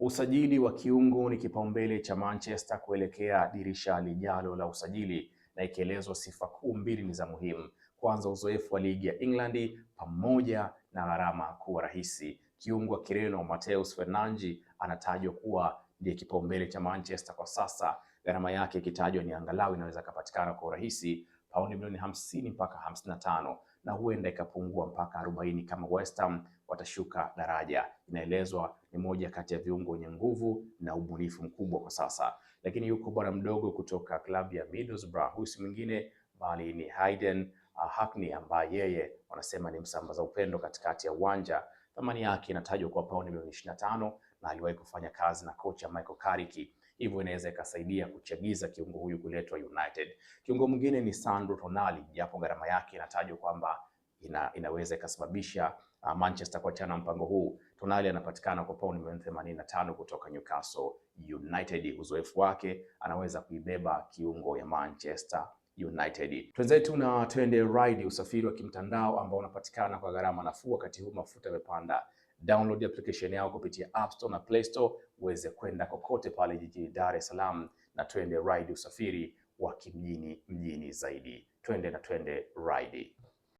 Usajili wa kiungo ni kipaumbele cha Manchester kuelekea dirisha lijalo la usajili, na ikielezwa sifa kuu mbili ni za muhimu. Kwanza, uzoefu wa ligi ya England pamoja na gharama kuwa rahisi. Kiungo wa Kireno Matheus Fernandes anatajwa kuwa ndiye kipaumbele cha Manchester kwa sasa, gharama yake ikitajwa ni angalau inaweza kupatikana kwa urahisi paundi milioni 50 mpaka 55, na huenda ikapungua mpaka 40 kama West Ham watashuka daraja. Inaelezwa ni moja kati ya viungo wenye nguvu na ubunifu mkubwa kwa sasa. Lakini yuko bwana mdogo kutoka klabu ya Middlesbrough, huyu si mwingine bali ni Hayden Hackney, ambaye yeye wanasema ni msambaza upendo katikati ya uwanja. Thamani yake inatajwa kwa paundi milioni 25 na aliwahi kufanya kazi na kocha Michael Carrick, hivyo inaweza ikasaidia kuchagiza kiungo huyu kuletwa United. Kiungo mwingine ni Sandro Tonali, japo gharama yake inatajwa kwamba inaweza ikasababisha Manchester kuachana mpango huu. Tonali anapatikana kwa paundi milioni 85 kutoka Newcastle United. Uzoefu wake anaweza kuibeba kiungo ya Manchester United. Twenzetu na twende ride, usafiri wa kimtandao ambao unapatikana kwa gharama nafuu wakati huu mafuta yamepanda. Download application yao kupitia App Store na Play Store uweze kwenda kokote pale jijini Dar es Salaam, na twende ride, usafiri wa kimjini mjini zaidi. Twende ride.